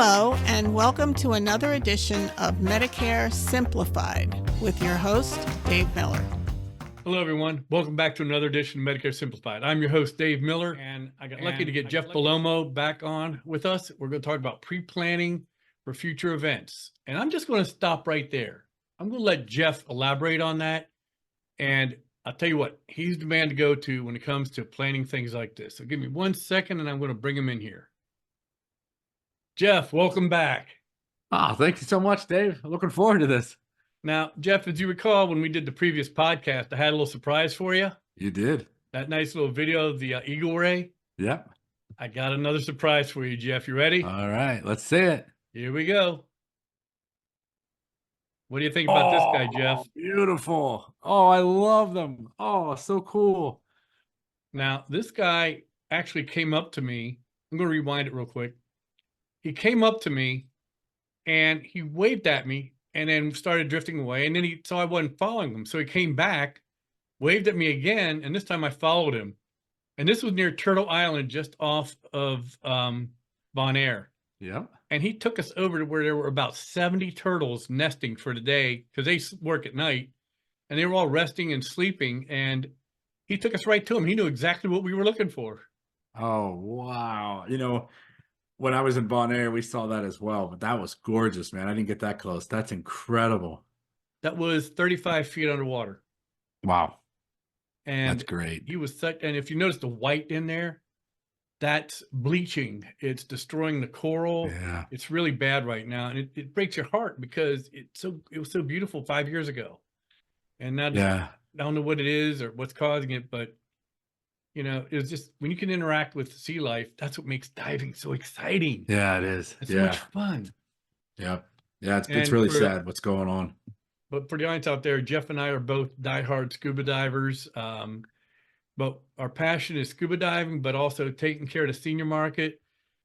Hello, and welcome to another edition of Medicare Simplified with your host, Dave Miller. Hello, everyone. Welcome back to another edition of Medicare Simplified. I'm your host, Dave Miller, and I got lucky to get Jeff Bellomo back on with us. We're going to talk about pre-planning for future events. And I'm just going to stop right there. I'm going to let Jeff elaborate on that. And I'll tell you what, he's the man to go to when it comes to planning things like this. So give me 1 second, and I'm going to bring him in here. Jeff, welcome back. Thank you so much, Dave. I'm looking forward to this. Now, Jeff, as you recall, when we did the previous podcast, I had a little surprise for you. You did. That nice little video of the eagle ray. Yep. I got another surprise for you, Jeff. You ready? All right, let's see it. Here we go. What do you think about this guy, Jeff? Beautiful. Oh, I love them. Oh, so cool. Now, this guy actually came up to me. I'm going to rewind it real quick. He came up to me and he waved at me and then started drifting away. And then he saw I wasn't following him. So he came back, waved at me again. And this time I followed him. And this was near Turtle Island, just off of Bonaire. Yep. And he took us over to where there were about 70 turtles nesting for the day because they work at night. And they were all resting and sleeping. And he took us right to them. He knew exactly what we were looking for. Oh, wow. You know, when I was in Bonaire, we saw that as well. But that was gorgeous, man. I didn't get that close. That's incredible. That was 35 feet underwater. Wow. And that's great. He was such, and if you notice the white in there, that's bleaching. It's destroying the coral. Yeah. It's really bad right now. And it breaks your heart because it was so beautiful 5 years ago. And now I don't know what it is or what's causing it, but you know, it was just when you can interact with sea life, that's what makes diving so exciting. Yeah, it is. It's so much fun. Yeah. Yeah, it's really sad what's going on. But for the audience out there, Jeff and I are both diehard scuba divers. But our passion is scuba diving, but also taking care of the senior market.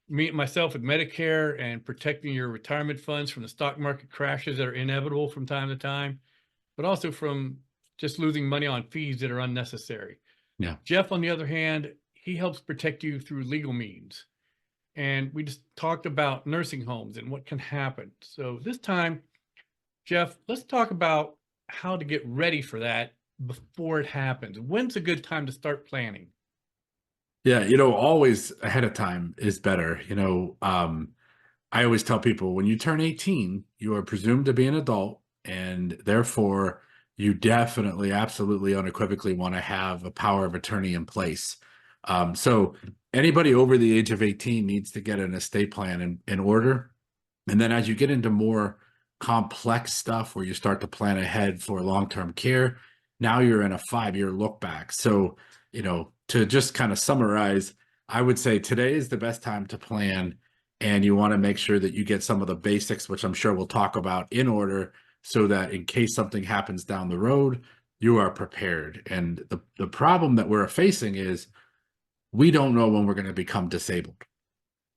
Myself with Medicare and protecting your retirement funds from the stock market crashes that are inevitable from time to time, but also from just losing money on fees that are unnecessary. Yeah. Jeff, on the other hand, he helps protect you through legal means. And we just talked about nursing homes and what can happen. So this time, Jeff, let's talk about how to get ready for that before it happens. When's a good time to start planning? Yeah, you know, always ahead of time is better. You know, I always tell people when you turn 18, you are presumed to be an adult, and therefore you definitely, absolutely, unequivocally want to have a power of attorney in place. So anybody over the age of 18 needs to get an estate plan in order. And then as you get into more complex stuff where you start to plan ahead for long-term care, now you're in a 5-year look back. So, you know, to just kind of summarize, I would say today is the best time to plan, and you want to make sure that you get some of the basics, which I'm sure we'll talk about, in order so that in case something happens down the road, you are prepared. And the problem that we're facing is we don't know when we're going to become disabled.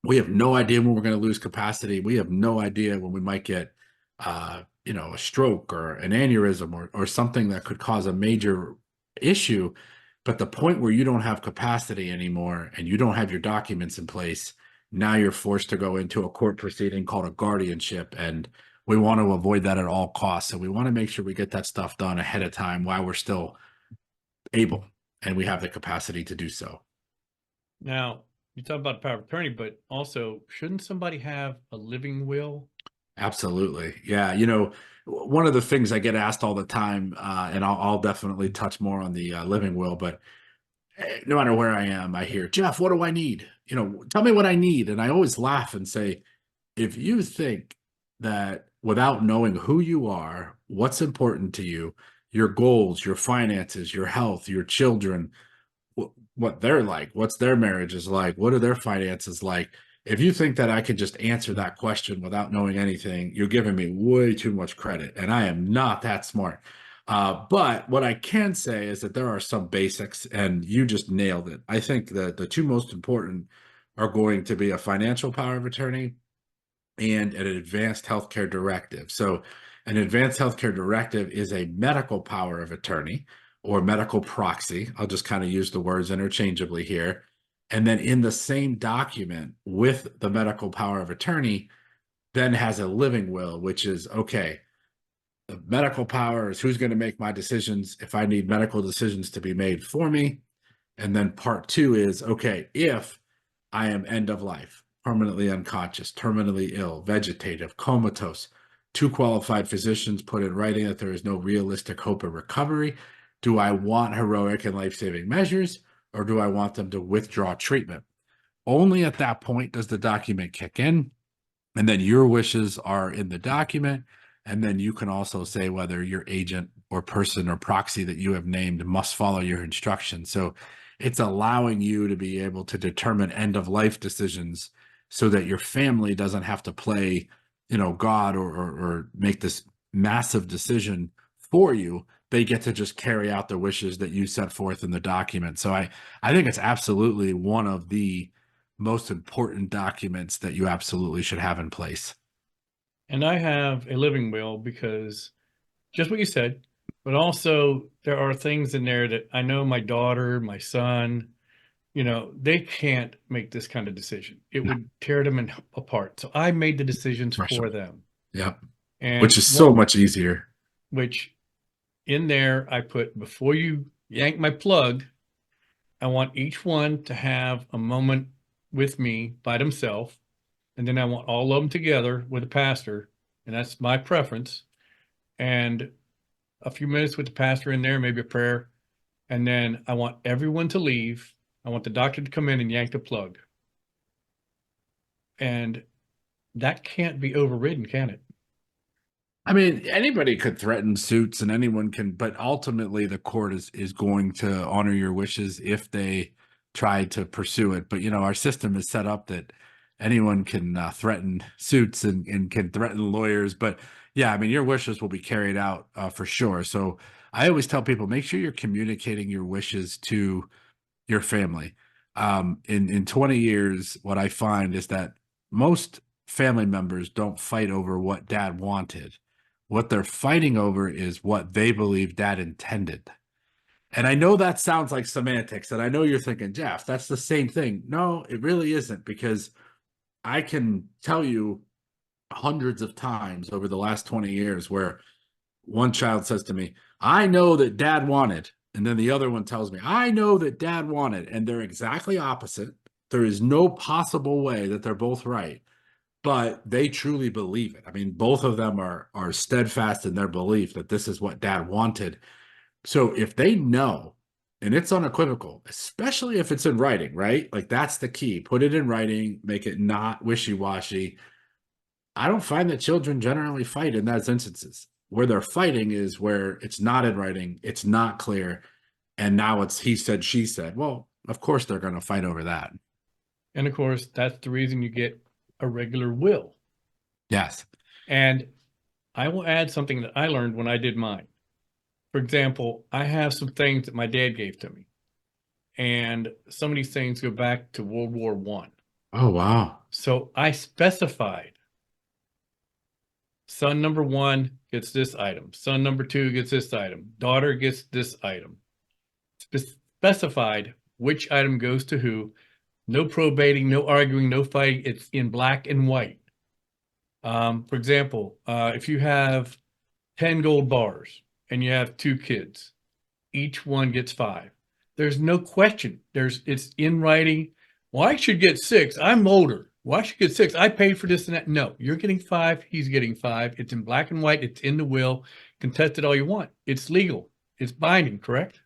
We have no idea when we're going to lose capacity. We have no idea when we might get you know, a stroke or an aneurysm or something that could cause a major issue. But the point where you don't have capacity anymore and you don't have your documents in place, now you're forced to go into a court proceeding called a guardianship. And we want to avoid that at all costs. So we want to make sure we get that stuff done ahead of time while we're still able and we have the capacity to do so. Now, you talk about power of attorney, but also shouldn't somebody have a living will? Absolutely. Yeah. You know, one of the things I get asked all the time, and I'll definitely touch more on the living will, but no matter where I am, I hear, Jeff, what do I need? You know, tell me what I need. And I always laugh and say, if you think that without knowing who you are, what's important to you, your goals, your finances, your health, your children, what they're like, what's their marriage is like, what are their finances like? If you think that I could just answer that question without knowing anything, you're giving me way too much credit, and I am not that smart. But what I can say is that there are some basics, and you just nailed it. I think that the two most important are going to be a financial power of attorney and an advanced healthcare directive. So an advanced healthcare directive is a medical power of attorney or medical proxy. I'll just kind of use the words interchangeably here. And then in the same document with the medical power of attorney, then has a living will, which is, okay, the medical power is who's going to make my decisions if I need medical decisions to be made for me. And then part two is, okay, if I am end of life, permanently unconscious, terminally ill, vegetative, comatose, two qualified physicians put in writing that there is no realistic hope of recovery, do I want heroic and life-saving measures, or do I want them to withdraw treatment? Only at that point does the document kick in, and then your wishes are in the document. And then you can also say whether your agent or person or proxy that you have named must follow your instructions. So it's allowing you to be able to determine end of life decisions so that your family doesn't have to play, God or make this massive decision for you. They get to just carry out the wishes that you set forth in the document. So I think it's absolutely one of the most important documents that you absolutely should have in place. And I have a living will because just what you said, but also there are things in there that I know my daughter, my son, they can't make this kind of decision. It would tear them apart. So I made the decisions for them. Yep. And which is so much easier. Which in there I put, before you yank my plug, I want each one to have a moment with me by themselves. And then I want all of them together with a pastor. And that's my preference. And a few minutes with the pastor in there, maybe a prayer. And then I want everyone to leave. I want the doctor to come in and yank the plug. And that can't be overridden, can it? I mean, anybody could threaten suits and anyone can, but ultimately the court is going to honor your wishes if they try to pursue it. But, our system is set up that anyone can threaten suits and can threaten lawyers. But yeah, I mean, your wishes will be carried out for sure. So I always tell people, make sure you're communicating your wishes to your family. In 20 years, what I find is that most family members don't fight over what dad wanted. What they're fighting over is what they believe dad intended. And I know that sounds like semantics, and I know you're thinking, Jeff, that's the same thing. No, it really isn't, because I can tell you hundreds of times over the last 20 years where one child says to me, I know that dad wanted. And then the other one tells me, I know that dad wanted. And they're exactly opposite. There is no possible way that they're both right, but they truly believe it. I mean, both of them are steadfast in their belief that this is what dad wanted. So if they know, and it's unequivocal, especially if it's in writing, right? Like, that's the key. Put it in writing, make it not wishy-washy. I don't find that children generally fight in those instances. Where they're fighting is where it's not in writing, it's not clear, and now it's he said, she said. Well, of course they're going to fight over that. And of course, that's the reason you get a regular will. Yes. And I will add something that I learned when I did mine. For example, I have some things that my dad gave to me. And some of these things go back to World War I. Oh, wow. So I specified son number 1 gets this item. Son number 2 gets this item. Daughter gets this item. Specified which item goes to who. No probating, no arguing, no fighting. It's in black and white. For example, if you have 10 gold bars and you have 2 kids, each one gets 5. There's no question. It's in writing. Well, I should get 6. I'm older. Well, I should get 6. I paid for this and that. No, you're getting 5. He's getting 5. It's in black and white. It's in the will. Contest it all you want. It's legal. It's binding, correct?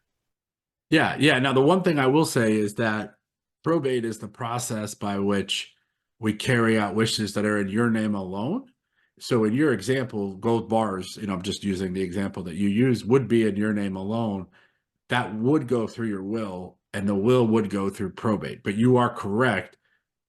Yeah. Yeah. Now, the one thing I will say is that probate is the process by which we carry out wishes that are in your name alone. So in your example, gold bars, I'm just using the example that you use, would be in your name alone. That would go through your will, and the will would go through probate. But you are correct.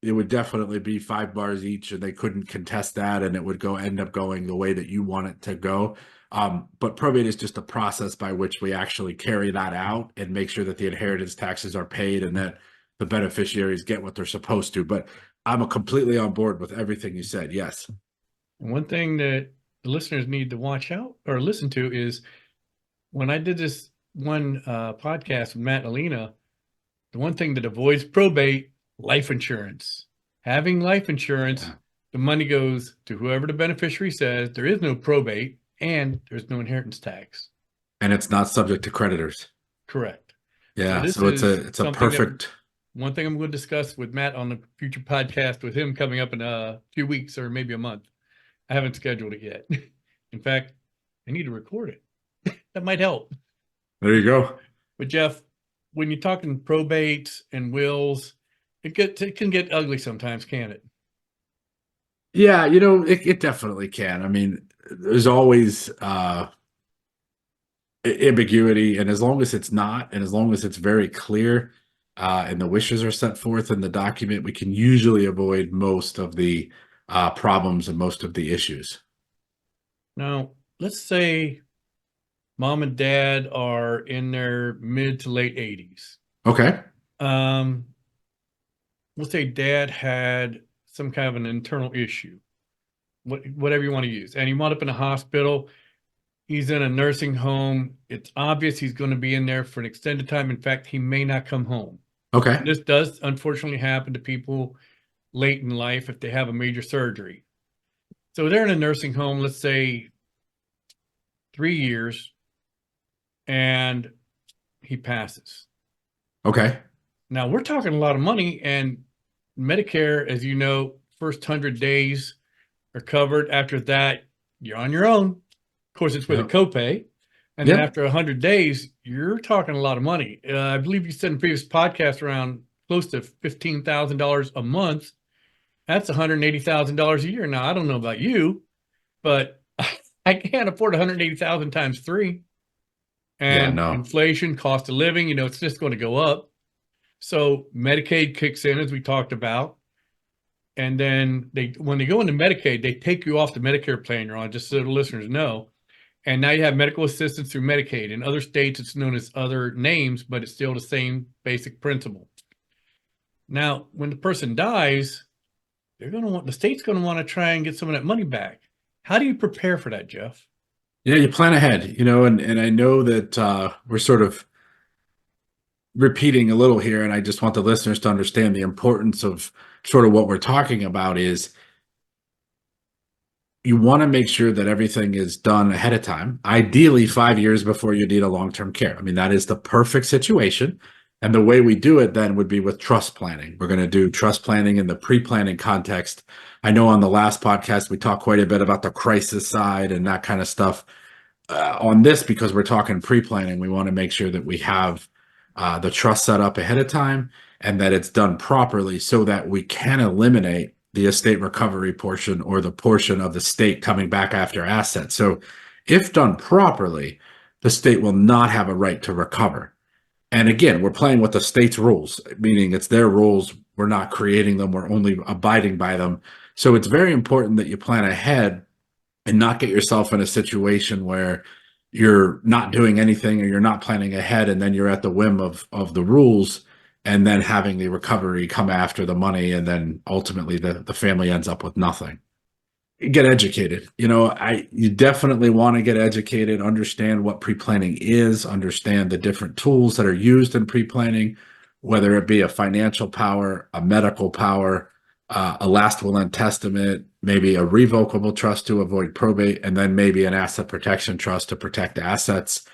It would definitely be 5 bars each, and they couldn't contest that, and it would end up going the way that you want it to go. But probate is just a process by which we actually carry that out and make sure that the inheritance taxes are paid and that the beneficiaries get what they're supposed to. But I'm completely on board with everything you said. Yes. One thing that the listeners need to watch out or listen to is when I did this one podcast with Matt and Alina, the one thing that avoids probate, life insurance. Having life insurance the money goes to whoever the beneficiary says. There is no probate and there's no inheritance tax. And it's not subject to creditors. Correct. Yeah. this So it's is a something that perfect. one thing I'm going to discuss with Matt on the future podcast with him coming up in a few weeks or maybe a month. I haven't scheduled it yet. In fact, I need to record it. That might help. There you go. But Jeff, when you're talking probates and wills, it can get ugly sometimes, can't it? Yeah, it definitely can. I mean, there's always ambiguity, and as long as it's not, and as long as it's very clear, and the wishes are set forth in the document, we can usually avoid most of the problems and most of the issues. Now, let's say mom and dad are in their mid to late 80s. Okay. We'll say dad had some kind of an internal issue, whatever you want to use, and he wound up in a hospital. He's in a nursing home. It's obvious he's going to be in there for an extended time. In fact, he may not come home. Okay. And this does unfortunately happen to people late in life if they have a major surgery. So they're in a nursing home, let's say 3 years, and he passes. Okay. Now we're talking a lot of money, and Medicare, as you know, first 100 days are covered. After that, you're on your own. Of course, it's with a copay. And then after 100 days, you're talking a lot of money. I believe you said in previous podcasts around close to $15,000 a month. That's $180,000 a year. Now, I don't know about you, but I can't afford 180,000 times 3. And inflation, cost of living, it's just going to go up. So Medicaid kicks in, as we talked about. And then when they go into Medicaid, they take you off the Medicare plan you're on, just so the listeners know. And now you have medical assistance through Medicaid. In other states, it's known as other names, but it's still the same basic principle. Now, when the person dies, the state's going to want to try and get some of that money back. How do you prepare for that, Jeff? Yeah, you plan ahead, and I know that we're sort of repeating a little here, and I just want the listeners to understand the importance of sort of what we're talking about is you want to make sure that everything is done ahead of time, ideally 5 years before you need a long-term care. I mean, that is the perfect situation. And the way we do it then would be with trust planning. We're going to do trust planning in the pre-planning context. I know on the last podcast, we talked quite a bit about the crisis side and that kind of stuff. On this, because we're talking pre-planning, we want to make sure that we have the trust set up ahead of time and that it's done properly so that we can eliminate the estate recovery portion or the portion of the state coming back after assets. So if done properly, the state will not have a right to recover. And again, we're playing with the state's rules, meaning it's their rules. We're not creating them. We're only abiding by them. So it's very important that you plan ahead and not get yourself in a situation where you're not doing anything or you're not planning ahead and then you're at the whim of the rules and then having the recovery come after the money and then ultimately the family ends up with nothing. Get educated. You definitely want to get educated, understand what pre-planning is, understand the different tools that are used in pre-planning, whether it be a financial power, a medical power, a last will and testament, maybe a revocable trust to avoid probate, and then maybe an asset protection trust to protect assets.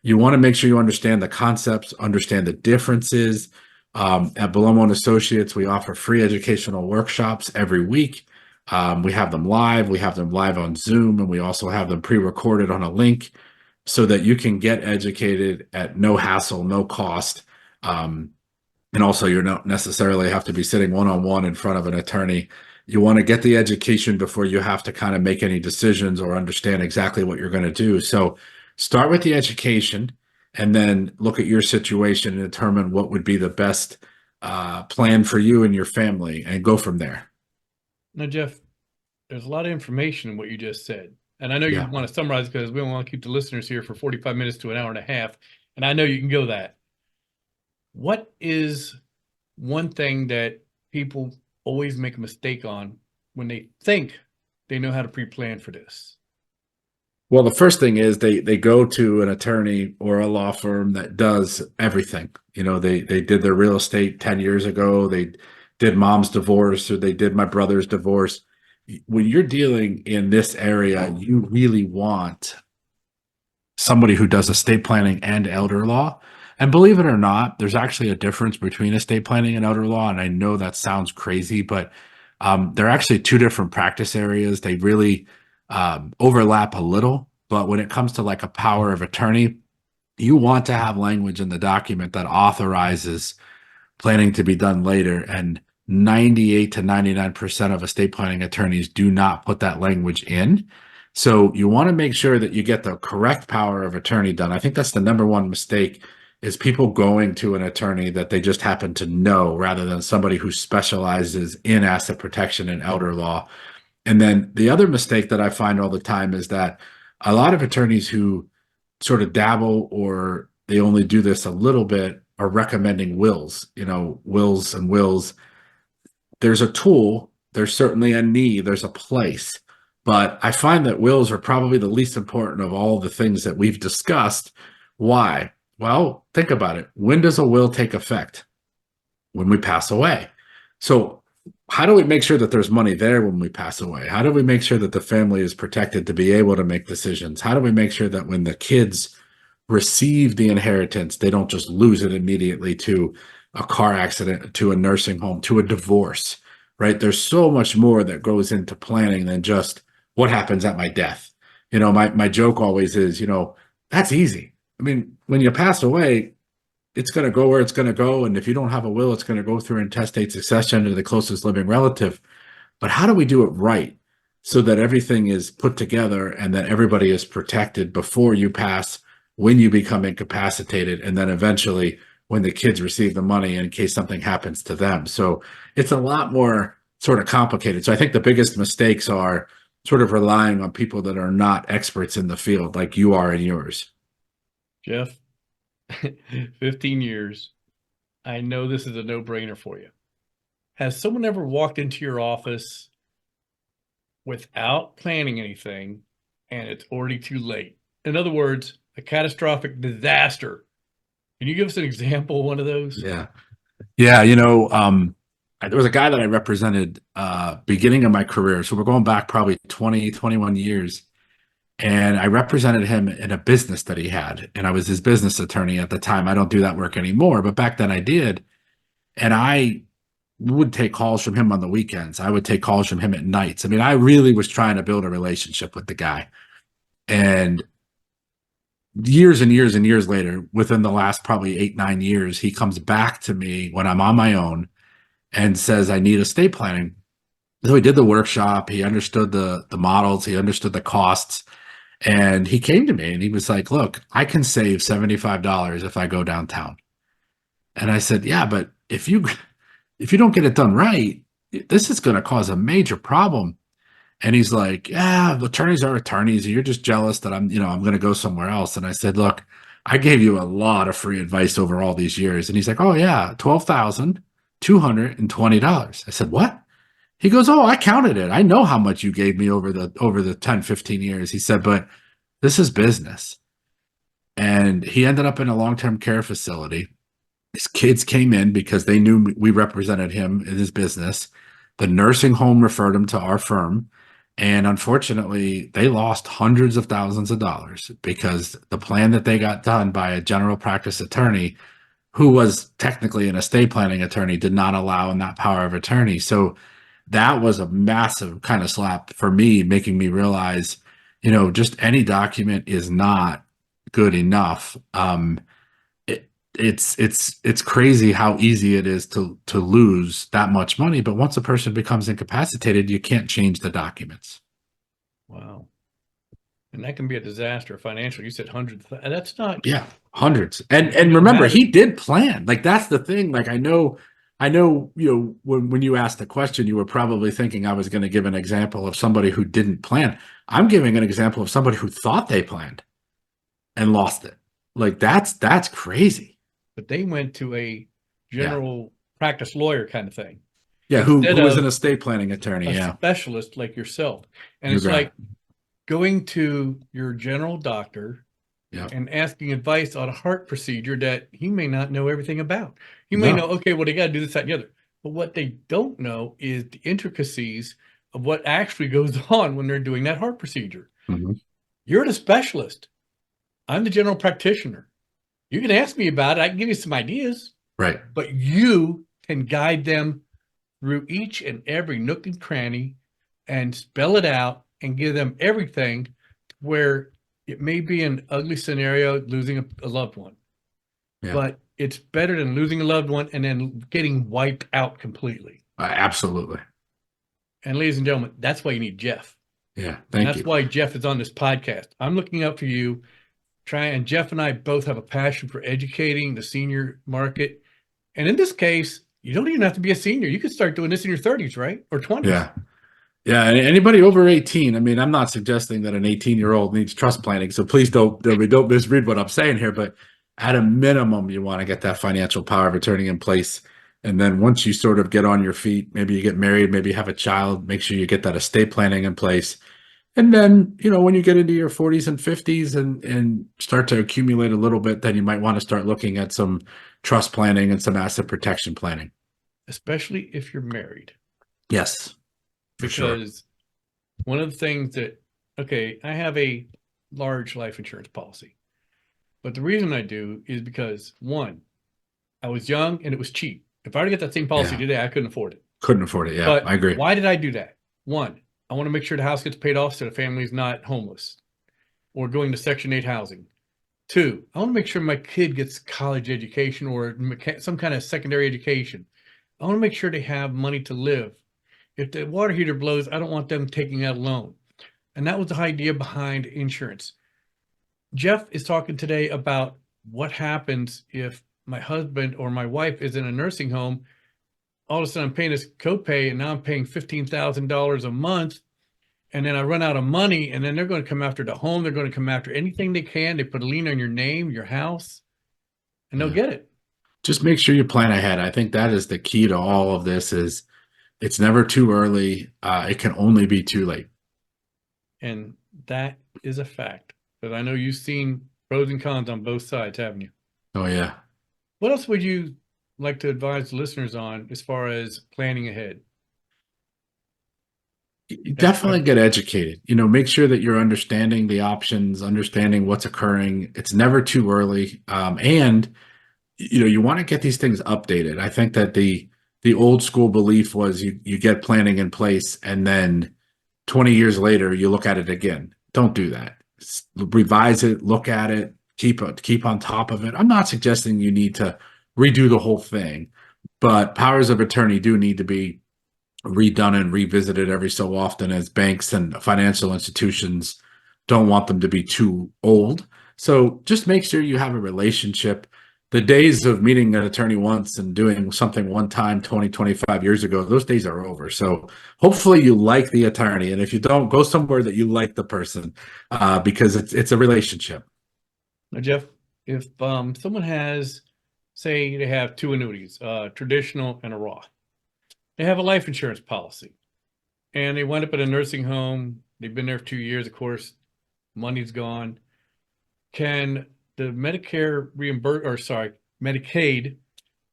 You want to make sure you understand the concepts, understand the differences. At Bellomo and Associates, we offer free educational workshops every week. We have them live. We have them live on Zoom, and we also have them pre-recorded on a link so that you can get educated at no hassle, no cost. And also, you don't necessarily have to be sitting one-on-one in front of an attorney. You want to get the education before you have to kind of make any decisions or understand exactly what you're going to do. So start with the education and then look at your situation and determine what would be the best plan for you and your family and go from there. Now, Jeff, there's a lot of information in what you just said. And I know you want to summarize because we don't want to keep the listeners here for 45 minutes to an hour and a half. And I know you can go that. What is one thing that people always make a mistake on when they think they know how to pre-plan for this? Well, the first thing is they go to an attorney or a law firm that does everything. They did their real estate 10 years ago. They did mom's divorce or they did my brother's divorce. when you're dealing in this area, you really want somebody who does estate planning and elder law. And believe it or not, there's actually a difference between estate planning and elder law. And I know that sounds crazy, but they're actually two different practice areas. They really overlap a little. But when it comes to like a power of attorney, you want to have language in the document that authorizes planning to be done later. And 98 to 99% of estate planning attorneys do not put that language in. So you want to make sure that you get the correct power of attorney done. I think that's the number one mistake, is people going to an attorney that they just happen to know rather than somebody who specializes in asset protection and elder law. And then the other mistake that I find all the time is that a lot of attorneys who sort of dabble or they only do this a little bit are recommending wills, wills and wills. There's a tool, there's certainly a need, there's a place. But I find that wills are probably the least important of all the things that we've discussed. Why? Well, think about it. When does a will take effect? When we pass away. So how do we make sure that there's money there when we pass away? How do we make sure that the family is protected to be able to make decisions? How do we make sure that when the kids receive the inheritance, they don't just lose it immediately to a car accident, to a nursing home, to a divorce, right? There's so much more that goes into planning than just what happens at my death. My joke always is, that's easy. I mean, when you pass away, it's going to go where it's going to go. And if you don't have a will, it's going to go through intestate succession to the closest living relative. But how do we do it right so that everything is put together and that everybody is protected before you pass, when you become incapacitated, and then eventually when the kids receive the money in case something happens to them? So it's a lot more sort of complicated. So I think the biggest mistakes are sort of relying on people that are not experts in the field like you are in yours. Jeff, 15 years. I know this is a no-brainer for you. Has someone ever walked into your office without planning anything and it's already too late? In other words, a catastrophic disaster. Can you give us an example of one of those? Yeah. Yeah. There was a guy that I represented beginning of my career. So we're going back probably 20, 21 years. And I represented him in a business that he had. And I was his business attorney at the time. I don't do that work anymore, but back then I did. And I would take calls from him on the weekends. I would take calls from him at nights. I mean, I really was trying to build a relationship with the guy. And years and years and years later, within the last probably 8-9 years, he comes back to me when I'm on my own and says, I need estate planning. So he did the workshop. He understood the models. He understood the costs. And he came to me and he was like, look, I can save $75 if I go downtown. And I said, yeah, but if you don't get it done right, this is going to cause a major problem. And he's like, yeah, attorneys are attorneys. You're just jealous that I'm going to go somewhere else. And I said, look, I gave you a lot of free advice over all these years. And he's like, oh yeah, $12,220. I said, what? He goes, oh, I counted it. I know how much you gave me over the 10, 15 years. He said, but this is business. And he ended up in a long-term care facility. His kids came in because they knew we represented him in his business. The nursing home referred him to our firm. And unfortunately, they lost hundreds of thousands of dollars because the plan that they got done by a general practice attorney, who was technically an estate planning attorney, did not allow in that power of attorney. So that was a massive kind of slap for me, making me realize, just any document is not good enough. It's crazy how easy it is to lose that much money. But once a person becomes incapacitated, you can't change the documents. Wow. And that can be a disaster financially. You said hundreds. That's not. Yeah, hundreds. And remember, he did plan. Like, that's the thing. Like, I know, when you asked the question, you were probably thinking I was going to give an example of somebody who didn't plan. I'm giving an example of somebody who thought they planned and lost it. Like, that's crazy. But they went to a general practice lawyer kind of thing. Yeah, who was an estate planning attorney. A specialist like yourself. And it's like going to your general doctor and asking advice on a heart procedure that he may not know everything about. You may know, okay, well, they got to do this, that, and the other. But what they don't know is the intricacies of what actually goes on when they're doing that heart procedure. Mm-hmm. You're the specialist. I'm the general practitioner. You can ask me about it. I can give you some ideas. Right. But you can guide them through each and every nook and cranny and spell it out and give them everything where it may be an ugly scenario, losing a loved one. Yeah. But it's better than losing a loved one and then getting wiped out completely. Absolutely. And ladies and gentlemen, that's why you need Jeff. Yeah. That's why Jeff is on this podcast. I'm looking up for you. And Jeff and I both have a passion for educating the senior market. And in this case, you don't even have to be a senior. You could start doing this in your 30s, right? Or 20s. Yeah. Yeah. And anybody over 18, I mean, I'm not suggesting that an 18-year-old needs trust planning. So please don't misread what I'm saying here. But at a minimum, you want to get that financial power of attorney in place. And then once you sort of get on your feet, maybe you get married, maybe have a child, make sure you get that estate planning in place. And then, when you get into your 40s and 50s and start to accumulate a little bit, then you might want to start looking at some trust planning and some asset protection planning. Especially if you're married. Yes, because one of the things that, I have a large life insurance policy. But the reason I do is because, one, I was young and it was cheap. If I were to get that same policy today, I couldn't afford it. Couldn't afford it. Yeah, but I agree. Why did I do that? One, I want to make sure the house gets paid off so the family's not homeless or going to Section 8 housing. Two, I want to make sure my kid gets college education or some kind of secondary education. I want to make sure they have money to live. If the water heater blows, I don't want them taking out a loan. And that was the idea behind insurance. Jeff is talking today about what happens if my husband or my wife is in a nursing home. All of a sudden I'm paying this copay and now I'm paying $15,000 a month. And then I run out of money and then they're going to come after the home. They're going to come after anything they can. They put a lien on your name, your house, and they'll get it. Just make sure you plan ahead. I think that is the key to all of this is it's never too early. It can only be too late. And that is a fact. But I know you've seen pros and cons on both sides, haven't you? Oh, yeah. What else would you like to advise the listeners on as far as planning ahead? You definitely get educated. Make sure that you're understanding the options, understanding what's occurring. It's never too early. And you want to get these things updated. I think that the old school belief was you get planning in place and then 20 years later you look at it again. Don't do that. Revise it, look at it, keep on top of it. I'm not suggesting you need to redo the whole thing, but powers of attorney do need to be redone and revisited every so often, as banks and financial institutions don't want them to be too old. So just make sure you have a relationship. The days of meeting an attorney once and doing something one time 20, 25 years ago, those days are over. So hopefully you like the attorney. And if you don't, go somewhere that you like the person because it's a relationship. Now, Jeff, if someone has, say they have two annuities, traditional and a Roth, they have a life insurance policy and they wind up at a nursing home. They've been there for 2 years, of course, money's gone. Can the Medicaid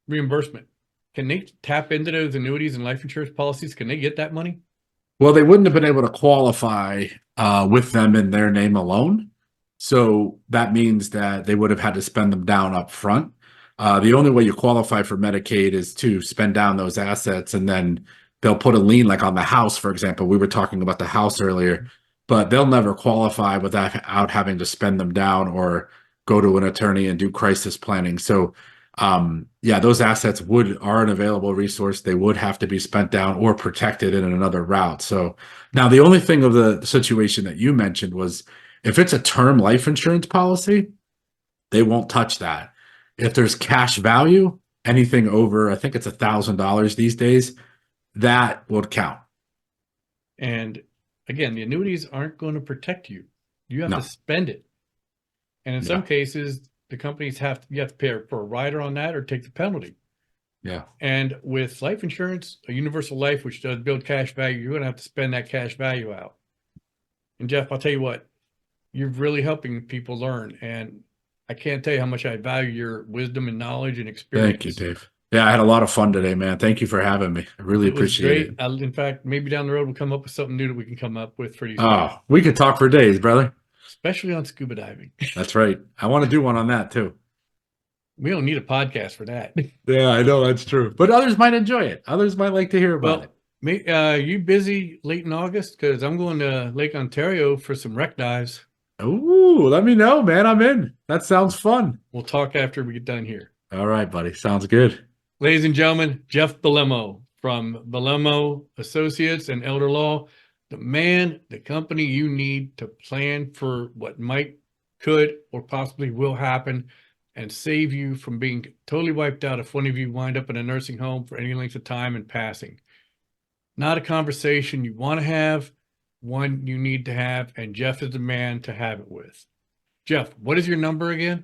reimbursement, can they tap into those annuities and life insurance policies? Can they get that money? Well, they wouldn't have been able to qualify with them in their name alone. So that means that they would have had to spend them down up front. The only way you qualify for Medicaid is to spend down those assets, and then they'll put a lien like on the house, for example. We were talking about the house earlier, but they'll never qualify without having to spend them down or go to an attorney and do crisis planning. So those assets are an available resource. They would have to be spent down or protected in another route. So now the only thing of the situation that you mentioned was if it's a term life insurance policy, they won't touch that. If there's cash value, anything over, I think it's $1,000 these days, that would count. And again, the annuities aren't going to protect you. You have to spend it. And in some cases, the companies you have to pay for a rider on that or take the penalty. Yeah. And with life insurance, a universal life, which does build cash value, you're going to have to spend that cash value out. And Jeff, I'll tell you what, you're really helping people learn. And I can't tell you how much I value your wisdom and knowledge and experience. Thank you, Dave. Yeah, I had a lot of fun today, man. Thank you for having me. I really It was appreciate great. it. In fact, maybe down the road we'll come up with something new that we can come up with for you, Oh, we could talk for days, brother. especially on scuba diving. That's right. I want to do one on that too. We don't need a podcast for that. Yeah, I know that's true. But others might enjoy it. Others might like to hear about it. You busy late in August? Because I'm going to Lake Ontario for some wreck dives. Ooh, let me know, man. I'm in. That sounds fun. We'll talk after we get done here. All right, buddy. Sounds good. Ladies and gentlemen, Jeff Bellomo from Bellomo Associates and Elder Law, the company you need to plan for what might, could, or possibly will happen and save you from being totally wiped out if one of you wind up in a nursing home for any length of time and passing. Not a conversation you want to have, one you need to have, and Jeff is the man to have it with. Jeff, what is your number again?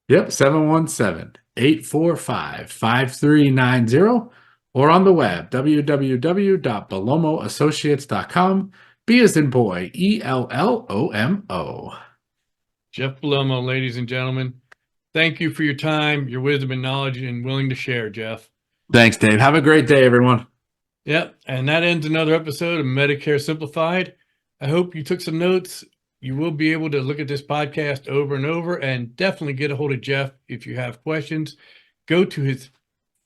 Yep, 717-845-5390 or on the web, www.bellomoassociates.com. B as in boy, ELLOMO. Jeff Bellomo, ladies and gentlemen. Thank you for your time, your wisdom and knowledge, and willing to share, Jeff. Thanks, Dave. Have a great day, everyone. Yep, and that ends another episode of Medicare Simplified. I hope you took some notes. You will be able to look at this podcast over and over and definitely get a hold of Jeff if you have questions. Go to his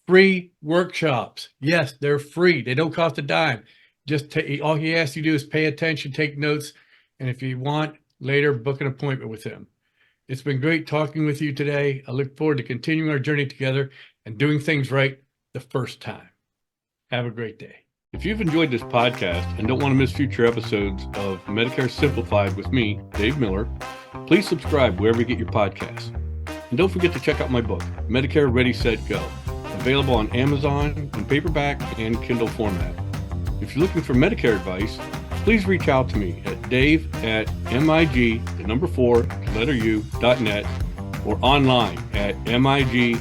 free workshops. Yes, they're free. They don't cost a dime. Just all he asks you to do is pay attention, take notes, and if you want, later book an appointment with him. It's been great talking with you today. I look forward to continuing our journey together and doing things right the first time. Have a great day. If you've enjoyed this podcast and don't want to miss future episodes of Medicare Simplified with me, Dave Miller, please subscribe wherever you get your podcasts. And don't forget to check out my book, Medicare Ready, Set, Go, available on Amazon in paperback and Kindle format. If you're looking for Medicare advice, please reach out to me at dave@mig4u.net or online at mig4u.net.